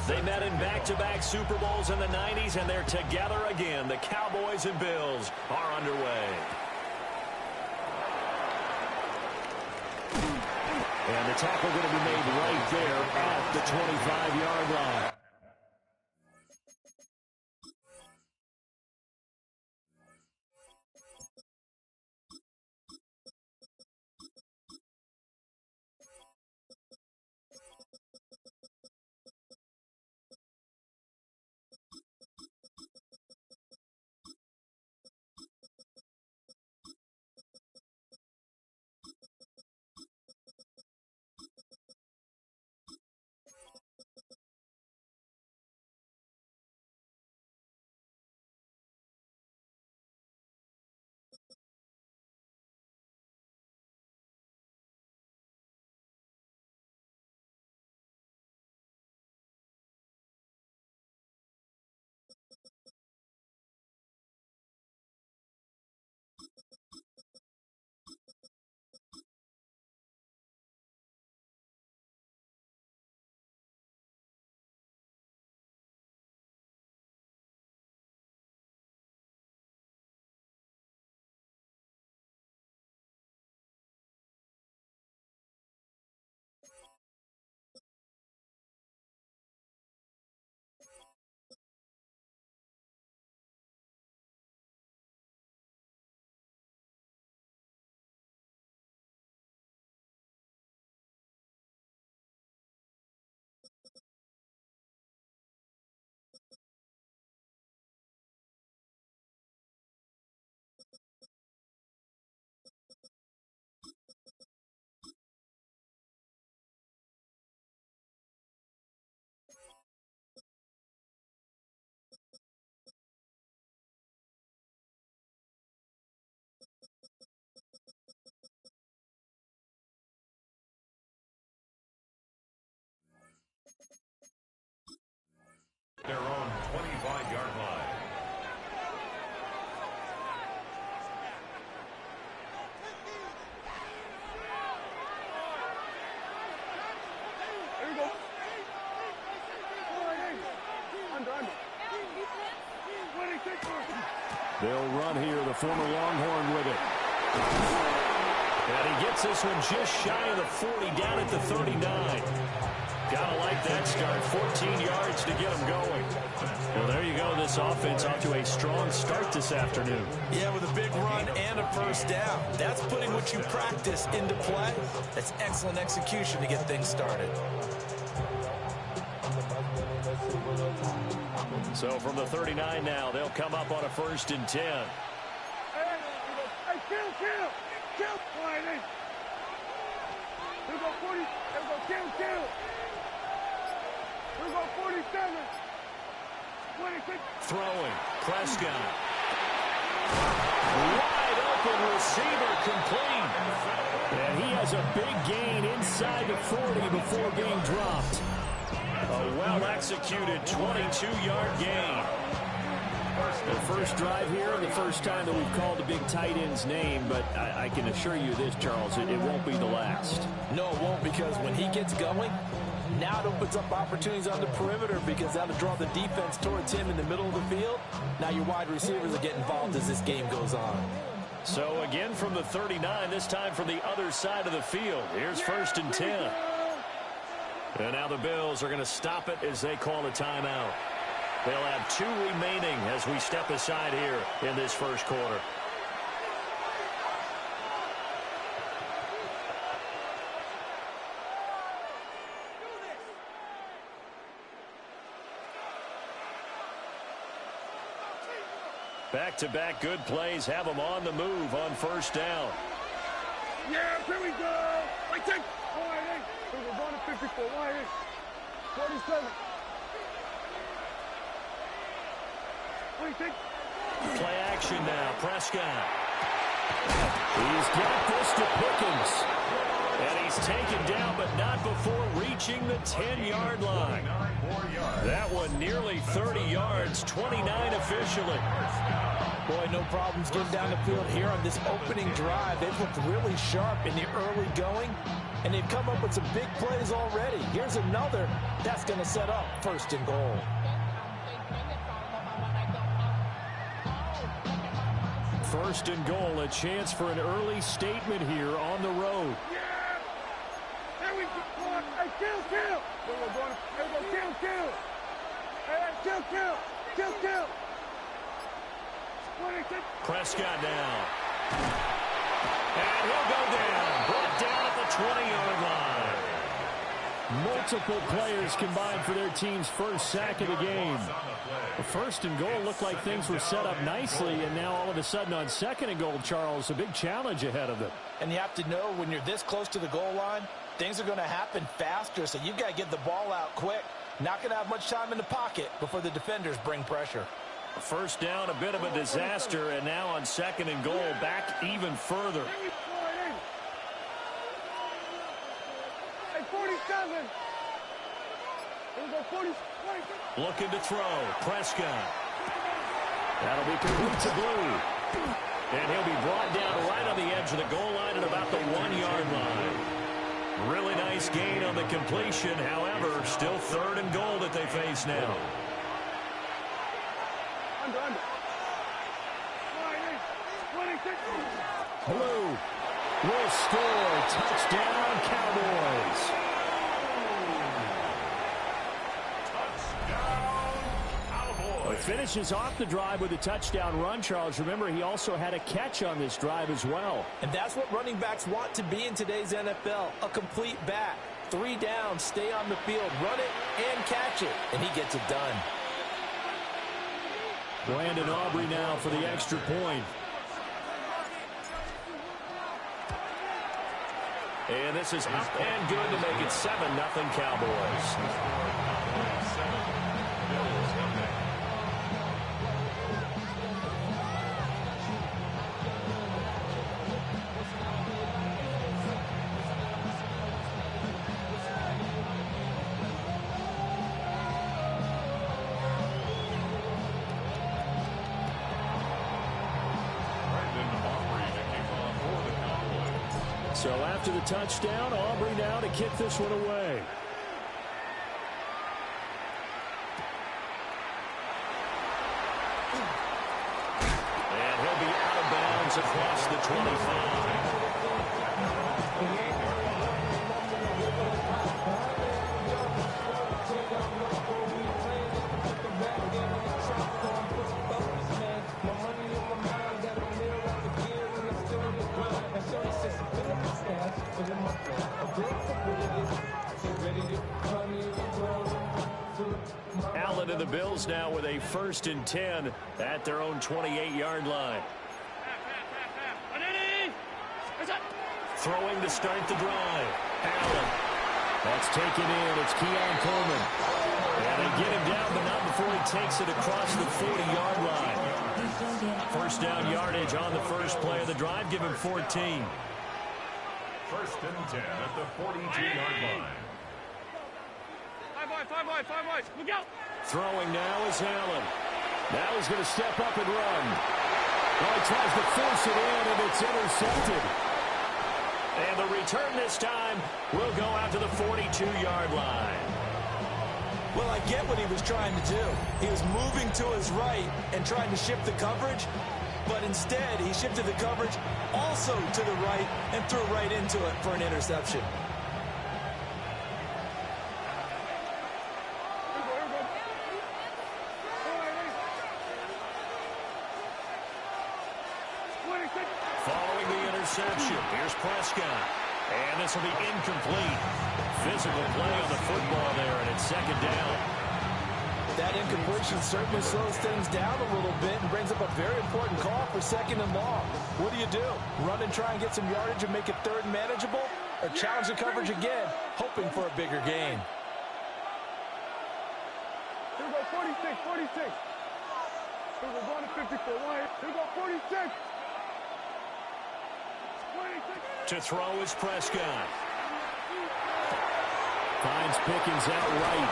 They met in back-to-back Super Bowls in the 90s, and they're together again. The Cowboys and Bills are underway. And the tackle going to be made right there at the 25-yard line. Their own 25-yard line. There you go. They'll run here, the former Longhorn with it. And he gets this one just shy of the 40, down at the 39. Gotta like that start. 14 yards to get them going. Well, there you go. This offense off to a strong start this afternoon. Yeah, with a big run and a first down. That's putting what you practice into play. That's excellent execution to get things started. So from the 39 now, they'll come up on a 1st and 10. Hey, kill. Quiet. Here we go, 40. Here we go, kill. Here we go, 47. 26. Throwing. Prescott. Wide open receiver complete. And he has a big gain inside the 40 before being dropped. A well-executed 22-yard gain. The first drive here, the first time that we've called a big tight end's name, but I can assure you this, Charles, it won't be the last. No, it won't, because when he gets going, now it opens up opportunities on the perimeter because that'll draw the defense towards him in the middle of the field. Now your wide receivers will get involved as this game goes on. So again from the 39, this time from the other side of the field. Here's 1st and 10. And now the Bills are going to stop it as they call a timeout. They'll have 2 remaining as we step aside here in this first quarter. Back-to-back good plays have them on the move on 1st down. Yeah, here we go. Right take. We're going to 54. 47. Play action now. Prescott. He's got this to Pickens. And he's taken down, but not before reaching the 10-yard line. That one nearly 30 yards, 29 officially. Boy, no problems getting down the field here on this opening drive. They've looked really sharp in the early going. And they've come up with some big plays already. Here's another that's going to set up 1st and goal. First and goal, a chance for an early statement here on the road. Yeah! There we go! Hey, kill! Hey, we're going to kill! Hey, kill! 26. Prescott down. And he'll go down. Brought down at the 20-yard line. Multiple players combined for their team's first sack of the game. The 1st and goal looked like things were set up nicely, and now all of a sudden on 2nd and goal, Charles, a big challenge ahead of them. And you have to know when you're this close to the goal line, things are going to happen faster, so you've got to get the ball out quick. Not going to have much time in the pocket before the defenders bring pressure. First down, a bit of a disaster, and now on 2nd and goal, back even further. Hey, 47. Here we go, 46. Looking to throw. Prescott. That'll be complete to Blue. And he'll be brought down right on the edge of the goal line at about the 1-yard line. Really nice gain on the completion. However, still 3rd and goal that they face now. Under. 26. Blue will score. Touchdown, Cowboys. He finishes off the drive with a touchdown run, Charles. Remember, he also had a catch on this drive as well. And that's what running backs want to be in today's NFL, a complete back. 3 down, stay on the field, run it, and catch it. And he gets it done. Brandon Aubrey now for the extra point. And this is up and good to make it 7-0 Cowboys. So after the touchdown, Aubrey now to kick this one away. And he'll be out of bounds across the 25. Allen and the Bills now with a 1st and 10 at their own 28-yard line. Throwing to start the drive. Allen. That's taken in. It's Keon Coleman. And they get him down, but not before he takes it across the 40-yard line. First down yardage on the first play of the drive. Give him 14. 1st and 10 at the 42-yard line. 5 wide. Look out. Throwing now is Allen. Now he's going to step up and run. Well, he tries to force it in, and it's intercepted. And the return this time will go out to the 42-yard line. Well, I get what he was trying to do. He was moving to his right and trying to shift the coverage, but instead he shifted the coverage also to the right and threw right into it for an interception. Following the interception, here's Prescott. And this will be incomplete. Physical play on the football there, and it's 2nd down. That incompletion certainly slows things down a little bit and brings up a very important call for 2nd and long. What do? Run and try and get some yardage and make it 3rd and manageable? Or challenge the coverage again, hoping for a bigger gain? Here we go, 46. Here we go, going to 54. Here we go, 46. 26. To throw is Prescott. Finds Pickens out right.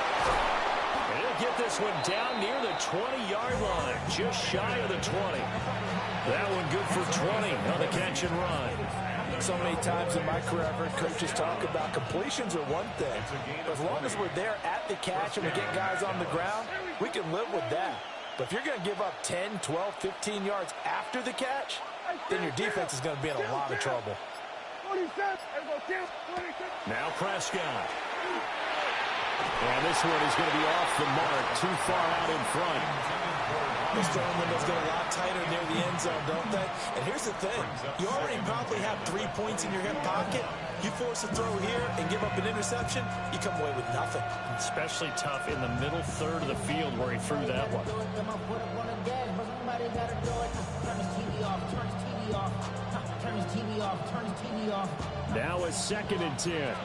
And he'll get this one down near the 20-yard line, just shy of the 20. That one good for 20 on the catch and run. So many times in my career, I've heard coaches talk about completions are one thing. But as long as we're there at the catch and we get guys on the ground, we can live with that. But if you're going to give up 10, 12, 15 yards after the catch, then your defense is going to be in a lot of trouble. Now Prescott. And this one is going to be off the mark, too far out in front. This throwing window's get a lot tighter near the end zone, don't they? And here's the thing. You already probably have 3 points in your hip pocket. You force a throw here and give up an interception, you come away with nothing. Especially tough in the middle third of the field where he threw that one. Now it's 2nd and 10.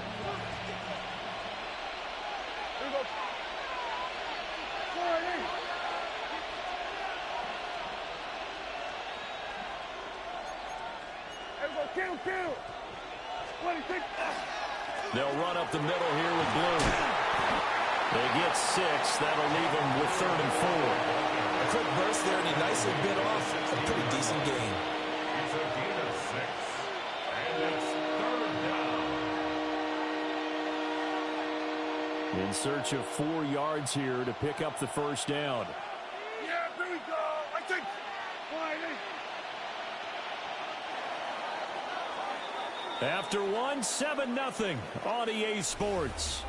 They'll run up the middle here with Blue. They get 6. That'll leave them with 3rd and 4. A quick burst there, and he nicely bit off a pretty decent gain. It's a gain of 6. And it's 3rd down. In search of 4 yards here to pick up the first down. Yeah, here we go. I think. After 1, 7-0 on EA Sports.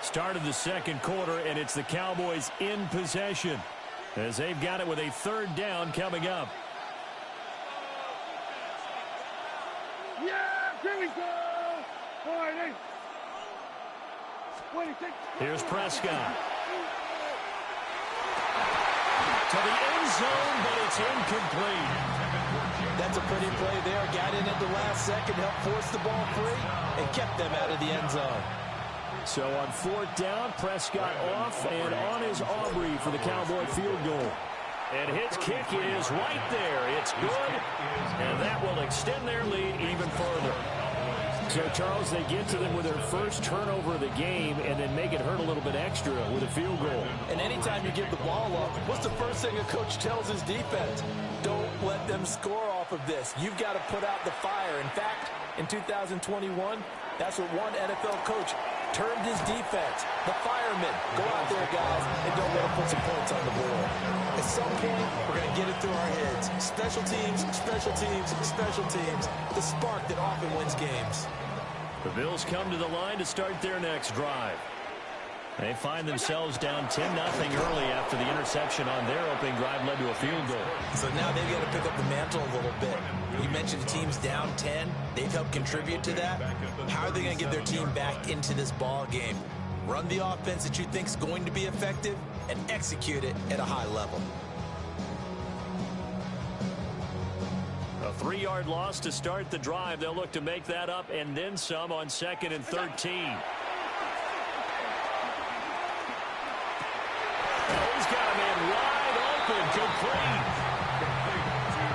Started the second quarter, and it's the Cowboys in possession as they've got it with a 3rd down coming up. Yeah, here we go. Here's Prescott. To the end zone, but it's incomplete. That's a pretty play there. Got in at the last second, helped force the ball free, and kept them out of the end zone. So on 4th down, Prescott off and on is Aubrey for the Cowboy field goal. And his kick is right there. It's good, and that will extend their lead even further. So, Charles, they get to them with their first turnover of the game and then make it hurt a little bit extra with a field goal. And anytime you give the ball up, what's the first thing a coach tells his defense? Don't let them score off of this. You've got to put out the fire. In fact, in 2021, that's what one NFL coach termed his defense. The firemen. Go out there, guys, and don't let them put some points on the board. At some point, we're going to get it through our heads. Special teams, special teams, special teams. The spark that often wins games. The Bills come to the line to start their next drive. They find themselves down 10-0 early after the interception on their opening drive led to a field goal. So now they've got to pick up the mantle a little bit. You mentioned the team's down 10. They've helped contribute to that. How are they going to get their team back into this ball game? Run the offense that you think is going to be effective and execute it at a high level. A 3-yard loss to start the drive. They'll look to make that up and then some on 2nd and 13. He's got a man wide open, complete.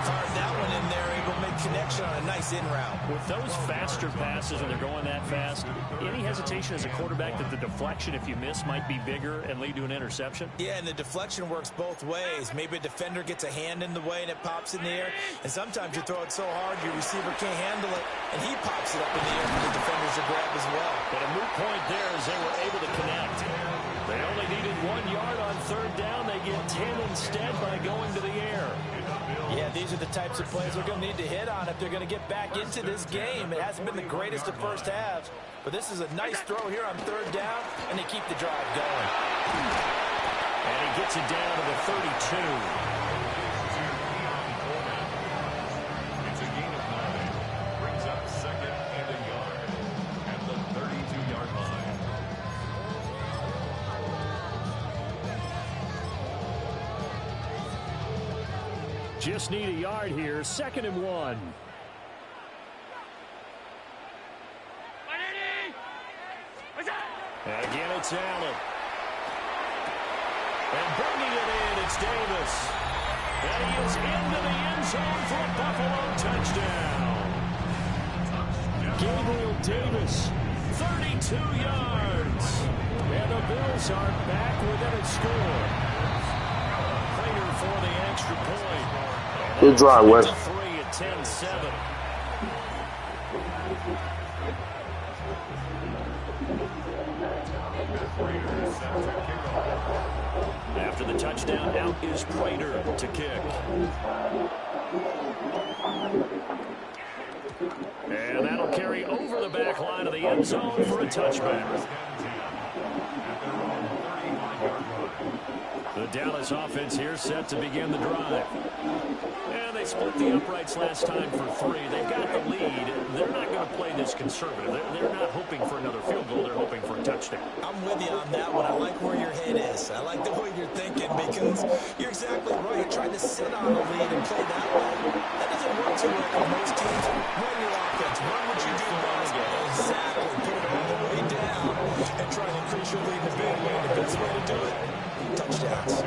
Fired that one in there, able to make connection on a nice in route. With those faster passes when they're going that fast, any hesitation as a quarterback that the deflection, if you miss, might be bigger and lead to an interception? Yeah, and the deflection works both ways. Maybe a defender gets a hand in the way and it pops in the air, and sometimes you throw it so hard your receiver can't handle it, and he pops it up in the air for the defenders to grab as well. But a moot point there as they were able to connect. They only needed 1 yard on 3rd down. They get 10 instead by going to the air. Yeah, these are the types of plays we're going to need to hit on if they're going to get back into this game. It hasn't been the greatest of first halves, but this is a nice throw here on 3rd down, and they keep the drive going. And he gets it down to the 32. It's a gain of 9. Brings up 2nd and a yard at the 32-yard line. Just need a yard here. 2nd and 1. And again, it's Allen. And bringing it in, it's Davis. And he is into the end zone for a Buffalo touchdown. Gabriel Davis, 32 yards. And the Bills are back within a score. Prater for the extra point. And Good drive, Wes. 3 at 10-7. After the touchdown, out is Prater to kick. And that'll carry over the back line of the end zone for a touchback. The Dallas offense here set to begin the drive. And they split the uprights last time for 3. They've got the lead. They're not going to play this conservative. They're not hoping for another field goal. They're hoping for a touchdown. I'm with you on that one. I like where your head is. I like the way you're thinking because you're exactly right. You're trying to sit on the lead and play that way. That doesn't work too well for most teams. Run your offense. Run what you do best. Exactly. Put it all the way down and try to increase your lead in the big way. The best way to do it, touchdowns.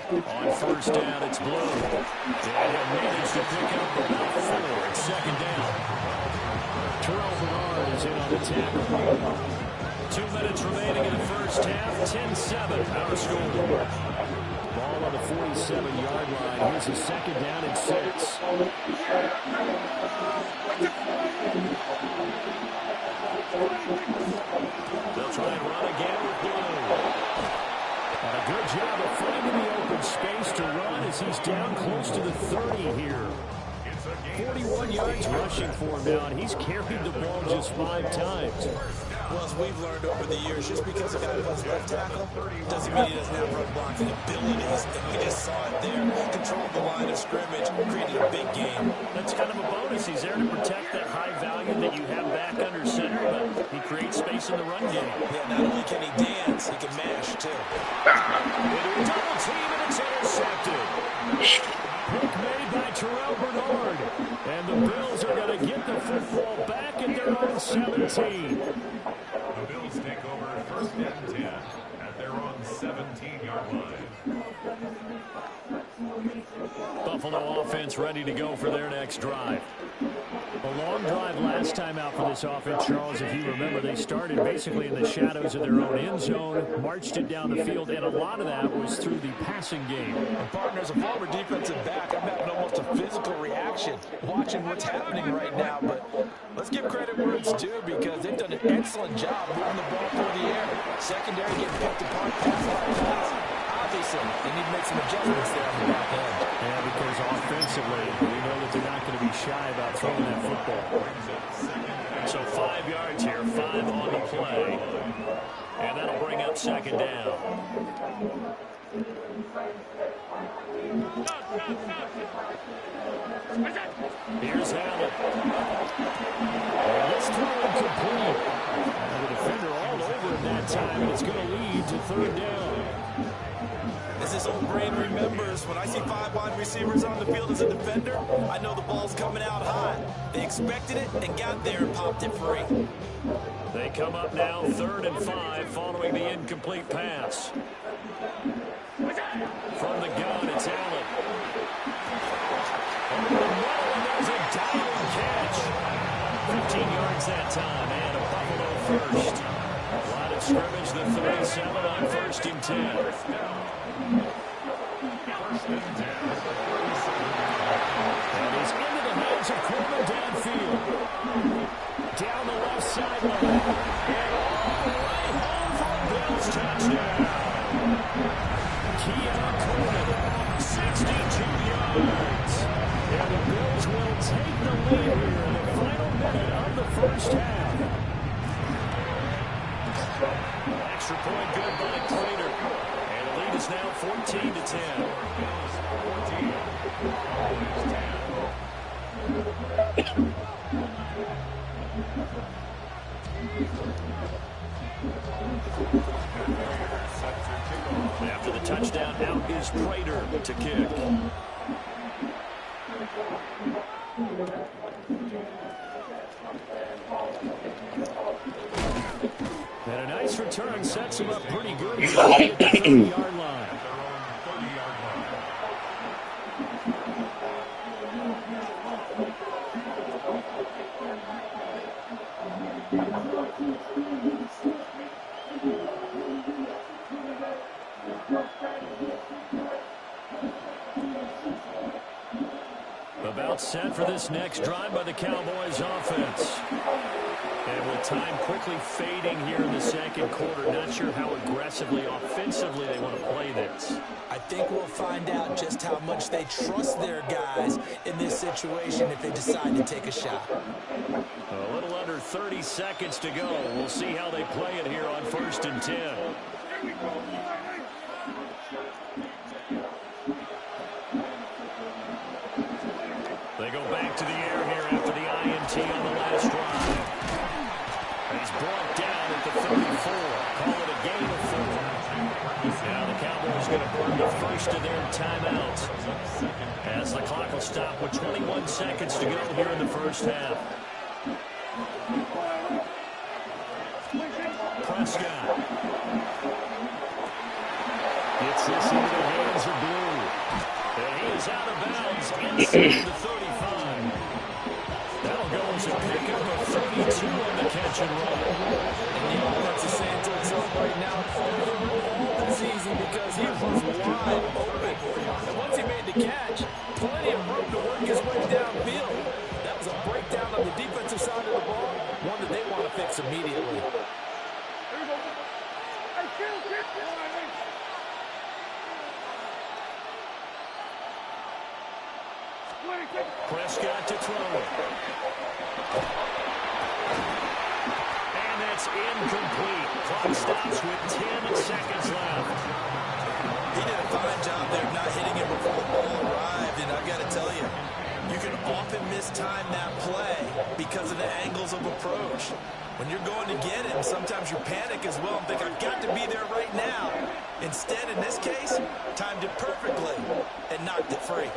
On first down, it's Blue. And he'll manage to pick up about 4. It's second down. Terrell Bernard is in on the tackle. 2 minutes remaining in the first half. 10-7, our score. Ball on the 47-yard line. Here's a second down and 6. They'll try and run again with Blue. And a good job of finding the open space to run as he's down close to the 30 here. 41 yards rushing for him now, and he's carried the ball just 5 times. Well, as we've learned over the years, just because a guy plays left tackle doesn't mean he doesn't have run blocking abilities. And we just saw it there. Controlled the line of scrimmage, created a big game. That's kind of a bonus. He's there to protect that high value that you have back under center, but he creates space in the run game. Yeah, not only can he dance, he can mash, too. Double team, and it's intercepted. Pick made by Terrell Bernard. And the Bills are going to get the football back at their own 17. The Bills take over first and 10 at their own 17-yard line. Buffalo offense ready to go for their next drive. A long drive last time out for this offense, Charles. If you remember, they started basically in the shadows of their own end zone, marched it down the field, and a lot of that was through the passing game. And partner, as a former defensive back, I'm having almost a physical reaction watching what's happening right now. But let's give credit where it's due because they've done an excellent job moving the ball through the air. Secondary getting picked apart, pass. Obviously, they need to make some adjustments there on the back end. Yeah, because offensively, we know that they're not going to be shy about throwing that football. So 5 yards here, 5 on the play. And that'll bring up second down. Here's Allen. And this throw incomplete. And the defender all over him that time, and it's going to lead to third down. As this old brain remembers, when I see 5 wide receivers on the field as a defender, I know the ball's coming out high. They expected it and got there and popped it free. They come up now 3rd and 5 following the incomplete pass. From the gun, it's Allen. Over the middle, and there's a diving catch. 15 yards that time, and a Buffalo first. Line of scrimmage, the 37 on 1st and 10. And he's into the hands of Coleman downfield. Down the left sideline. And all the way home for a Bills touchdown. Keon Coleman, 62 yards. And the Bills will take the lead here in the final minute of the first half. Extra point good by Prater. And the lead is now 14-10. After the touchdown, out is Prater to kick. And a nice return sets him up pretty good at the 30-yard line. About set for this next drive by the Cowboys offense. And with time quickly fading here in the second quarter, not sure how aggressively, offensively they want to play this. I think we'll find out just how much they trust their guys in this situation if they decide to take a shot. A little under 30 seconds to go. We'll see how they play it here on 1st and 10. They go back to the air here after the INT on the last drive. He's brought down at the 34. Call it a gain of 4. Now the Cowboys going to burn the first of their timeouts as the clock will stop with 21 seconds to go here in the first half. Prescott gets this into the hands of Blue. And he is out of bounds inside the 35. That'll go as a pickup of 32 on the catch and run. And the offense is saying to itself right now, all the season because he was wide open. And once he made the catch, plenty of room to work his way downfield. That was a breakdown on the defensive side of the ball, one that they want to fix immediately. Prescott to throw it. And that's incomplete. Clock stops with 10 seconds left. He did a fine job there of not hitting it before the ball arrived, and I've got to tell you, you can often mistime that play because of the angles of approach. When you're going to get him, sometimes you panic as well and think, I've got to be there right now. Instead, in this case, timed it perfectly and knocked it free.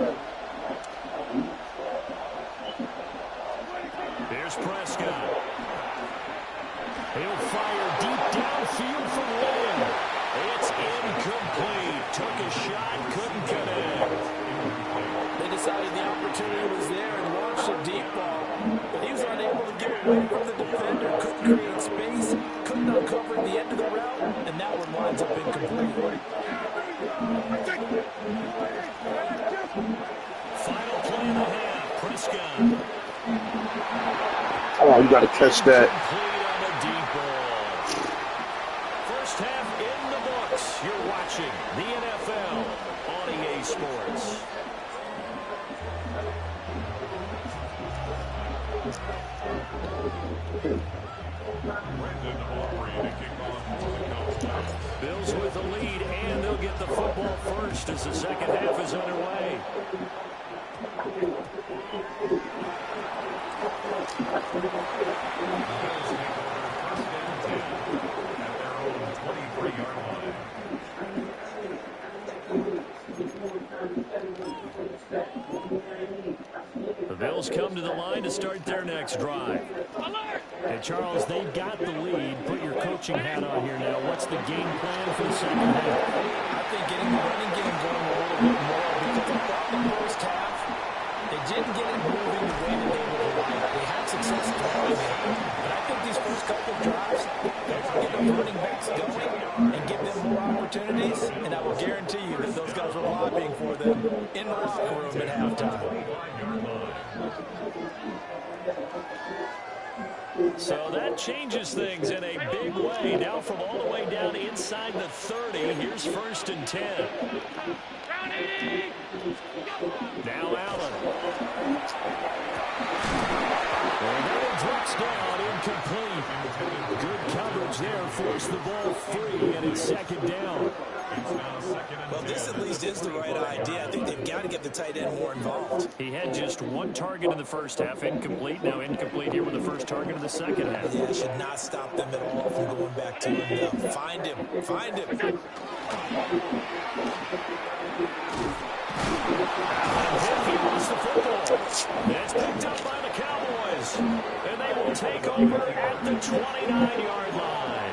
Here's Prescott. He'll fire deep downfield for Lynn. It's incomplete. Took a shot, couldn't connect. They decided the opportunity was there and launched a deep ball, but he was unable to get away from the defender, couldn't create space, couldn't uncover the end of the route, and that one winds up incomplete. Final play of the half. Prescott. Oh, you got to catch that. Complete on the deep ball. First half in the books. You're watching the NFL on EA Sports. Bills with the lead, and they'll get the football first as the second half is underway. The Bills come to the line to start their next drive. Hey, Charles, they've got the lead. Put your coaching hat on here now. What's the game plan for the second half? I think getting the running game going a little bit more because I thought the first half, they didn't get it moving the way that they would like. They had success throwing it. But I think these first couple of drives, they're going to get the running backs going and give them more opportunities. And I will guarantee you that those guys were lobbying for them in the locker room at halftime. So that changes things in a big way. Now from all the way down inside the 30, here's 1st and 10. Now Allen. And that drops down, incomplete. Good coverage there, forced the ball free, and it's second down. Well, this at least is the right idea. I think they've got to get the tight end more involved. He had just one target in the first half, incomplete. Now incomplete here with the first target of the second half. Yeah, it should not stop them at all from going back to him, though. Find him. Find him. He lost the football. It's picked up by the Cowboys. And they will take over at the 29-yard line.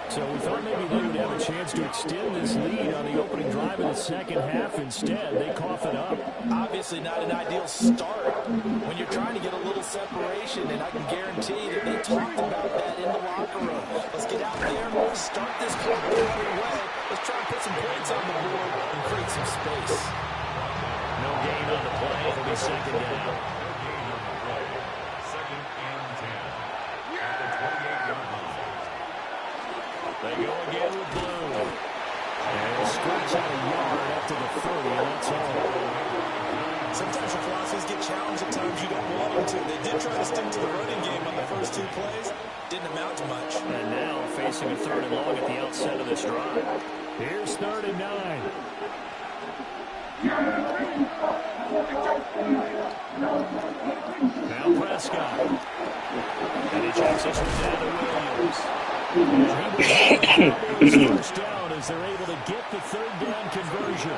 So we thought maybe they would have a chance to extend this lead on the opening drive in the second half. Instead, they cough it up. Obviously not an ideal start when you're trying to get a little separation, and I can guarantee that they talked about that in the locker room. Let's get out there and let's start this clock the other way. Let's try and put some points on the board and create some space. No gain on the play. It'll be second down. Second and 10. At the 28-yard line. They go again with Blue. And squirts out a yard up to the 30, and that's all. Sometimes your philosophies get challenged at times you don't want them to. They did try to stick to the running game on the first 2 plays. Didn't amount to much. And now facing a 3rd and long at the outset of this drive. Here's 3rd and 9. Now Prescott. And he checks this one down to Williams. And he will first down as they're able to get the 3rd down conversion.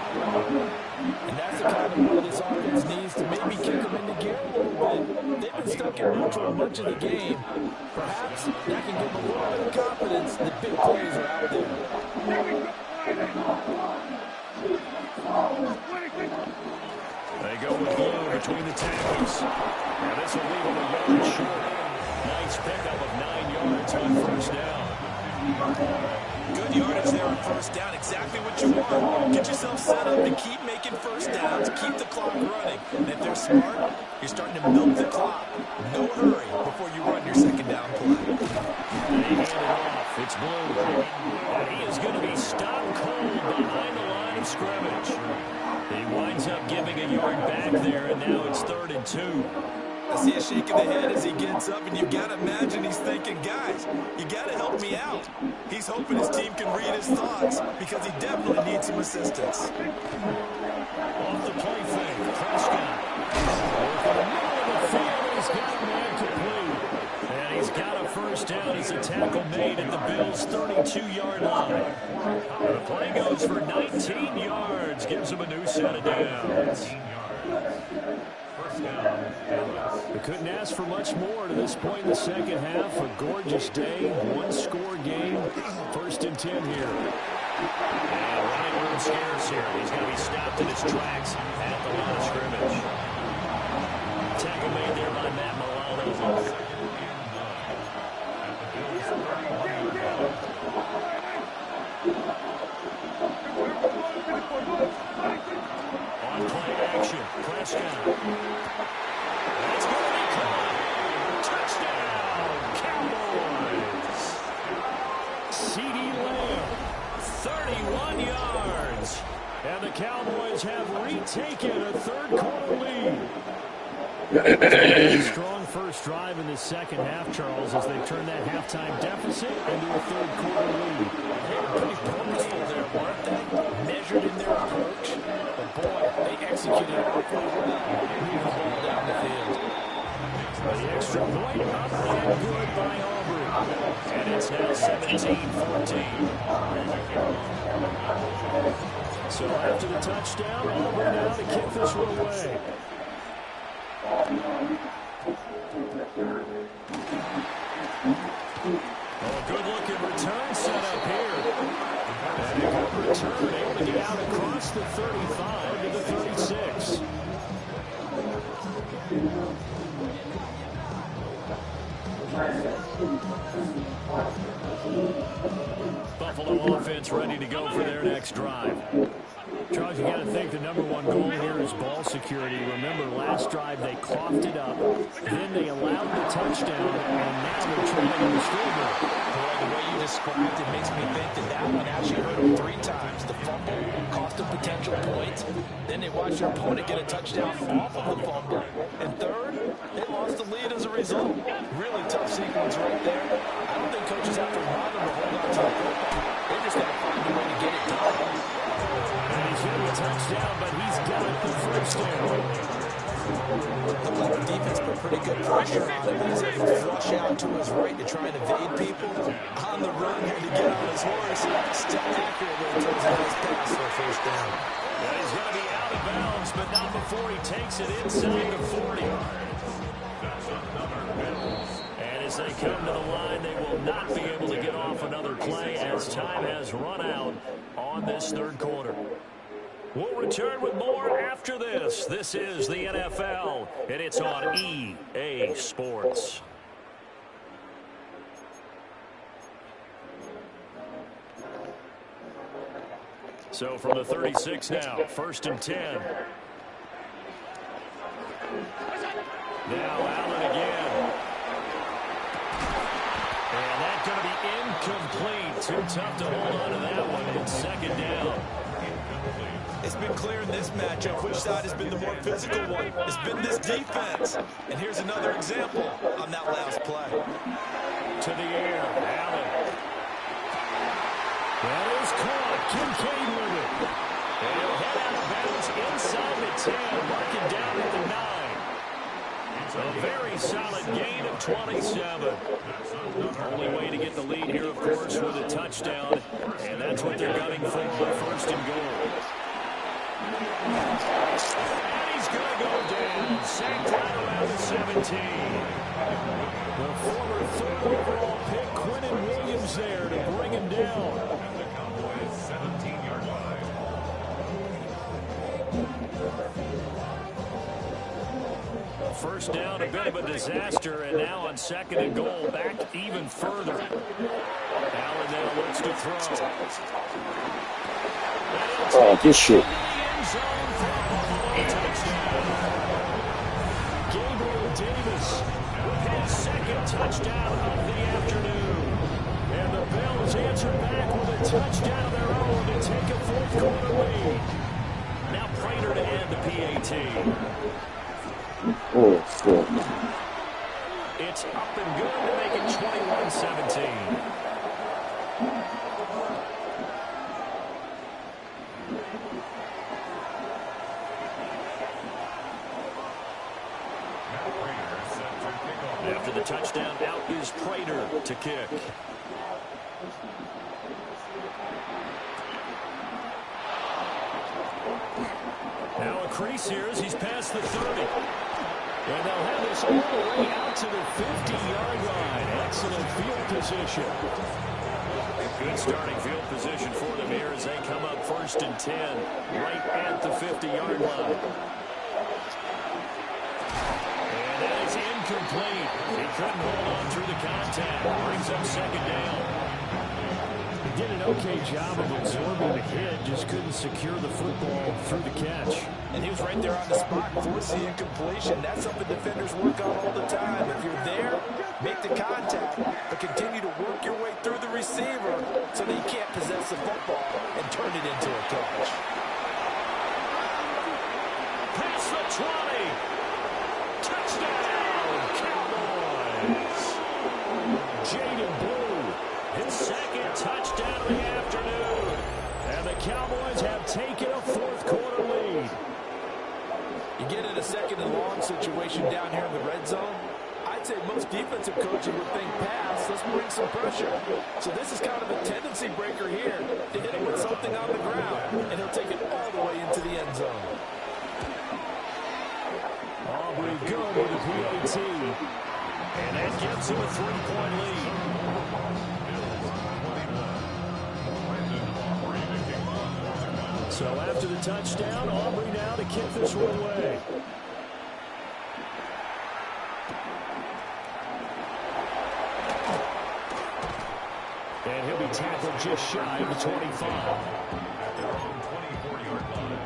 And that's the kind of move this offense needs to maybe kick them into gear a little bit. They've been stuck in neutral much of the game. Perhaps that can give them a little bit of confidence that big plays are out there. They go with Blue between the tackles. Now this will leave them a yard short. Nice pickup of 9 yards on first down. Good yardage there on first down. Exactly what you want. Get yourself set up to keep making first downs, keep the clock running. And if they're smart, you're starting to milk the clock. No hurry before you run your second down play. And he handed off. It's Blue. And he is going to be stopped cold behind the line of scrimmage. He winds up giving a yard back there, and now it's 3rd and 2. I see a shake of the head as he gets up, and you've got to imagine he's thinking, guys, you got to help me out. He's hoping his team can read his thoughts because he definitely needs some assistance. Off the play fake, Prescott. Over the middle of the field, he's got a man complete. And he's got a first down as a tackle made at the Bills' 32-yard line. The play goes for 19 yards, gives him a new set of downs. We couldn't ask for much more to this point in the second half. A gorgeous day, 1-score game. 1st and 10 here. And running room scarce here. He's going to be stopped in his tracks at the line of scrimmage. Tackle made there by Matt Milano. On play action, Prescott. That's going to be caught. Touchdown, Cowboys. CeeDee Lamb, 31 yards. And the Cowboys have retaken a 3rd quarter lead. Strong first drive in the second half, Charles, as they turn that halftime deficit into a 3rd quarter lead. They were pretty purposeful there, weren't they? Measured in their approach. But boy, they executed awfully well, moving the ball down the field. The extra point up and good by Aubrey. And it's now 17-14. So after the touchdown, Aubrey now to kick this one away. Oh, good-looking return set up here. And a good return, able to get out across the 35 to the 36. Buffalo offense ready to go for their next drive. Charles, you got to think the #1 goal here is ball security. Remember, last drive they coughed it up, then they allowed the touchdown, and now they're trying to restore it. Boy, the way you described it makes me think that one actually hurt them 3 times. The fumble cost them potential points. Then they watched their opponent get a touchdown off of the fumble. And third, they lost the lead as a result. Really tough sequence right there. I don't think coaches have to remind them to hold on to the football. They just got to find a way to get it done. And he's getting a touchdown, but he's got the first down. Looked like the defense put pretty good pressure on him. He was able to flush out to his right to try and evade people. On the run, had to get on his horse. Step accurately towards the nice pass for a first down. And he's going to be out of bounds, but not before he takes it inside the 40. And as they come to the line. They will not be able to get off another play as time has run out on this third quarter. We'll return with more after this. This is the NFL, and it's on EA Sports. So from the 36 now, 1st and 10. Now Allen again. And that's going to be incomplete. Too tough to hold on to that one. It's 2nd down. It's been clear in this matchup which side has been the more physical one. It's been this defense. And here's another example on that last play. To the air, Allen. That is caught. Kincaid with it. And he'll head out of bounds inside the 10. Mark it down at the 9. A very solid gain of 27. Only way to get the lead here, of course, with a touchdown. And that's what they're gunning for, 1st and goal. And he's going to go down. Sacked right around the 17. The former 3rd overall pick, Quinnen Williams, there to bring him down. And the Cowboys 17-yard line. First down, a bit of a disaster, and now on 2nd and goal, back even further. Allen now looks to throw. Oh, good shit. Gabriel Davis with his 2nd touchdown of the afternoon. And the Bills answer back with a touchdown of their own to take a 4th quarter lead. Now Prater to end the PAT. It's up and good to make it 21-17. After the touchdown, out is Prater to kick. Now a crease here as he's past the 30. And they'll have this all the way out to the 50-yard line. Excellent field position. Good starting field position for them here as they come up 1st and 10, right at the 50-yard line. And that is incomplete. He couldn't hold on through the contact. Brings up 2nd down. He did an okay job of absorbing the hit, just couldn't secure the football through the catch. And he was right there on the spot, force the incompletion. That's something defenders work on all the time. If you're there, make the contact, but continue to work your way through the receiver so that you can't possess the football and turn it into a catch. Past the 20. Touchdown, Cowboys. Jaden Blue, his 2nd touchdown of the afternoon. And the Cowboys have taken a 4th quarter lead. You get in a 2nd and long situation down here in the red zone, I'd say most defensive coaches would think pass, let's bring some pressure. So this is kind of a tendency breaker here to hit him with something on the ground, and he'll take it all the way into the end zone. Aubrey good with the PAT. And that gives him a 3-point lead. So after the touchdown, Aubrey now to kick this one away. And he'll be tackled just shy of the 25. At their own 24-yard line.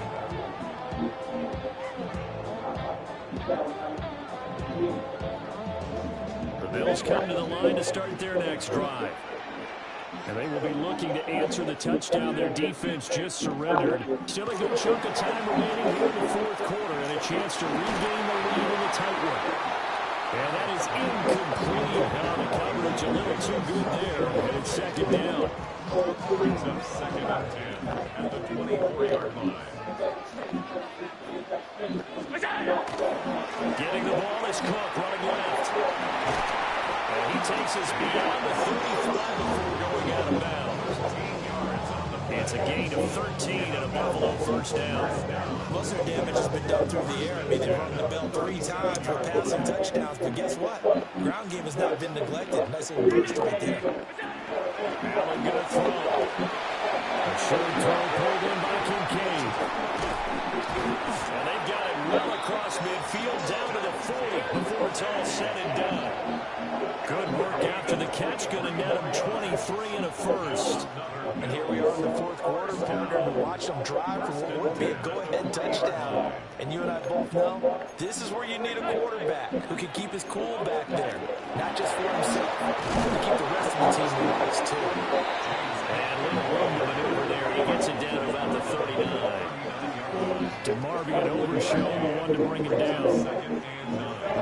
The Bills come to the line to start their next drive. And they will be looking to answer the touchdown their defense just surrendered. Still a good chunk of time remaining here in the 4th quarter and a chance to regain the lead in the tight one. And that is incomplete. Now the coverage a little too good there. And it's 2nd down. Brings up 2nd and 10 at the 24-yard line. Getting the ball is Cook running left. And he takes us beyond the 35 before going out of bounds. 15 yards on the It's a gain of 13 and a Buffalo first down. Most of their damage has been done through the air. I mean, they've rung the bell 3 times for passing touchdowns, but guess what? Ground game has not been neglected. Nice little burst right there. Allen going to throw. A short throw pulled in by Kincaid. And they've got it well across midfield down to the 40 before it's all said and done. Good work after the catch. Going to net him 23 and a first. And here we are in the fourth quarter, partner, to watch them drive for what would be a go-ahead touchdown. And you and I both know this is where you need a quarterback who can keep his cool back there. Not just for himself, but to keep the rest of the team relaxed, too. And little room to maneuver there. He gets it down to about the 39. DeMarvion overshowing the one to bring him down.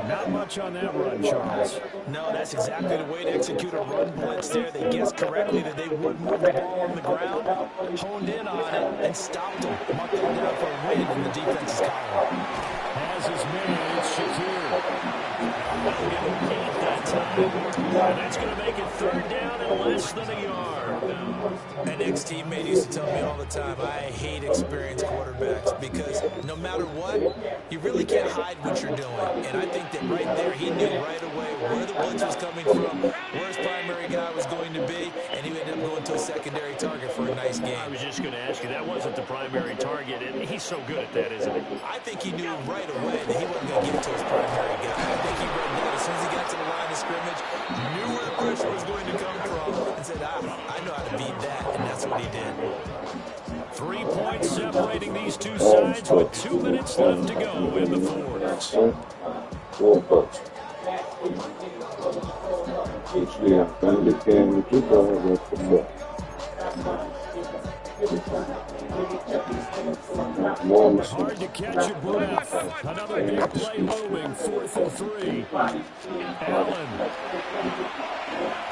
Not much on that run, Charles. No, that's exactly the way to execute a run blitz there. They guessed correctly that they would move the ball on the ground, honed in on it, and stopped them. Marked them down for a win in the defense's column. Has his man, it's Shakir. They'll give him 8 that time. And that's going to make it third down and less than a yard. An ex-teammate used to tell me all the time, I hate experienced quarterbacks because no matter what, you really can't hide what you're doing. And I think that right there, he knew right away where the blitz was coming from, where his primary guy was going to be, and he ended up going to a secondary target for a nice game. I was just going to ask you, that wasn't the primary target, and he's so good at that, isn't he? I think he knew right away that he wasn't going to give it to his primary guy. I think he read that as soon as he got to the line of scrimmage, knew where the pressure was going to come from, and said, I know how to beat that, and that's what he did. 3 points separating these two sides with 2 minutes left to go in the fourth. Hard to catch your breath. Another big play moving. 4th and 3. Allen.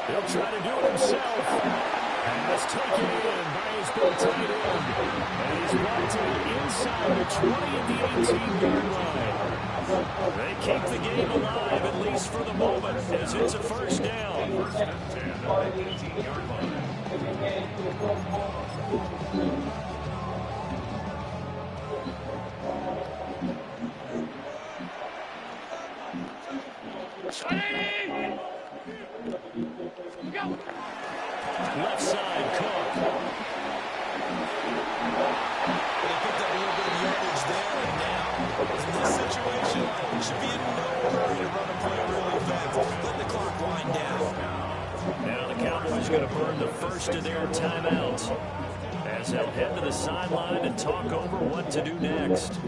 He'll try to do it himself. Pass taken in by his big tight end. And he's brought to the inside the 20 at the 18-yard line. They keep the game alive, at least for the moment, as it's a first down. First and 10 on the 18-yard line. Left side, Cook. They picked up a little bit of yardage there, and now, in this situation, should be in no hurry to run a play really fast. Let the clock wind down. Now the Cowboys going to burn the first of their timeouts, as they'll head to the sideline and talk over what to do next.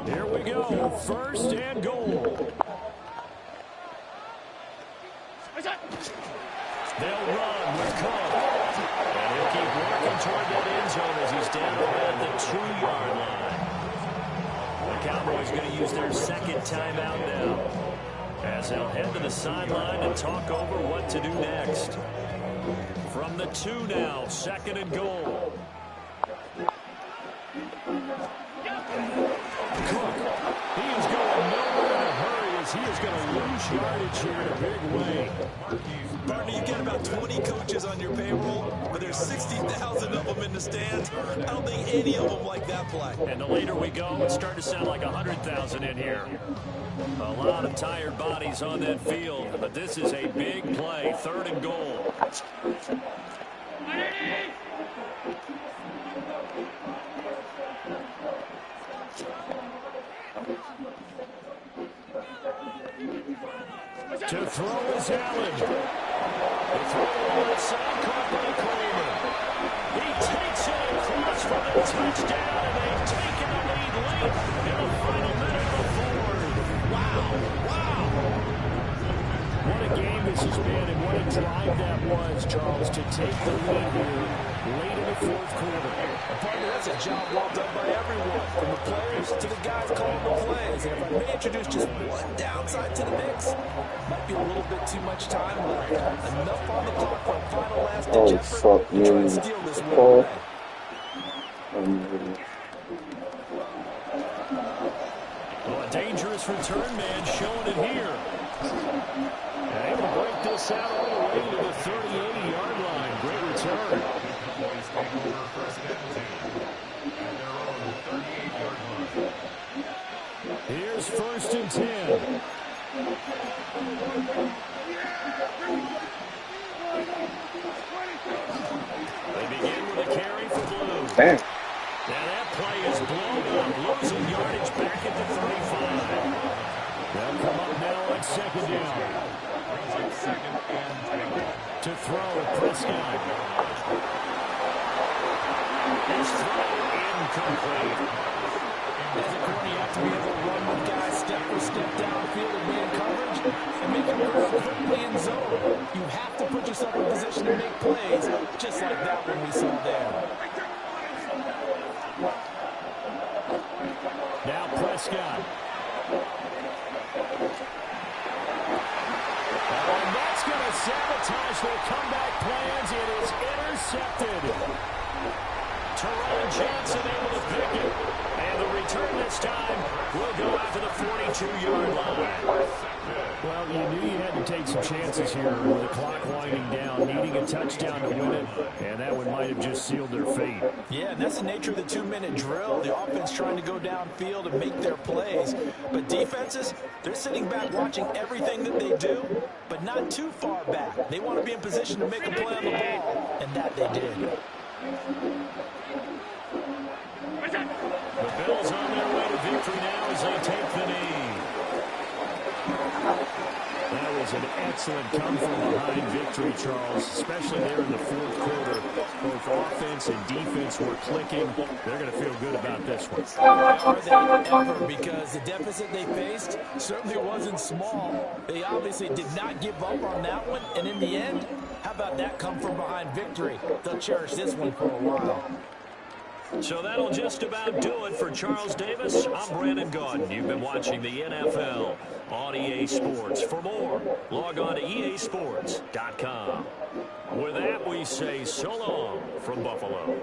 Here we go, first and goal. They'll run with Cook. And he'll keep working toward that end zone as he's down around the 2-yard line. The Cowboys going to use their second timeout now, as they'll head to the sideline and talk over what to do next. From the 2 now, second and goal. Cook, he is going nowhere in a hurry as he is going to lose yardage here in a big way. Partner, you get about 20 coaches on your payroll, but there's 60,000 of them in the stands. I don't think any of them like that play. And the later we go, it's starting to sound like 100,000 in here. A lot of tired bodies on that field, but this is a big play, third and goal. To throw is Allen. The throw on the left side, caught by Coleman. He takes it across for the touchdown, and they've taken the lead late in the final minute of the fourth. Wow. What a game this has been, and what a drive that was, Charles, to take the lead here late in the fourth quarter. Partner, that's a job well done by everyone, from the players to the guys calling the plays. And if I may introduce just one downside to the mix, might be a little bit too much time left. Enough on the clock for a final last-ditch effort to try and steal this one away. Well, a dangerous return man showing it here. And able to break this out all the way to the 30-80-yard line. Great return. Boys take over first and 10 at their own 38-yard line. Here's first and 10. They begin with a carry for Blue. Damn. Now that play is blown up, losing yardage back at the 35. They'll come up now on second down. Brings up second and 10. To throw, Prescott. His throw incomplete. As a corner, you have to be able to run with guys step for step downfield and man coverage and make them grow quickly in zone. You have to put yourself in position to make plays, just like that one we saw there. Now Prescott. And that's going to sabotage their comeback plans. It is intercepted. Teron Johnson able to pick it. And the return this time will go out to the 42-yard line. Well, you knew you had to take some chances here with the clock winding down, needing a touchdown to win it, and that one might have just sealed their fate. Yeah, and that's the nature of the 2-minute drill. The offense trying to go downfield and make their plays. But defenses, they're sitting back watching everything that they do, but not too far back. They want to be in position to make a play on the ball, and that they did. The Bills on their way to victory now as they take the knee. That was an excellent come-from-behind victory, Charles, especially there in the fourth quarter. Both offense and defense were clicking. They're going to feel good about this one. Are they ever, because the deficit they faced certainly wasn't small. They obviously did not give up on that one, and in the end, how about that come-from-behind victory? They'll cherish this one for a while. So that'll just about do it for Charles Davis. I'm Brandon Gaudin. You've been watching the NFL on EA Sports. For more, log on to easports.com. With that, we say so long from Buffalo.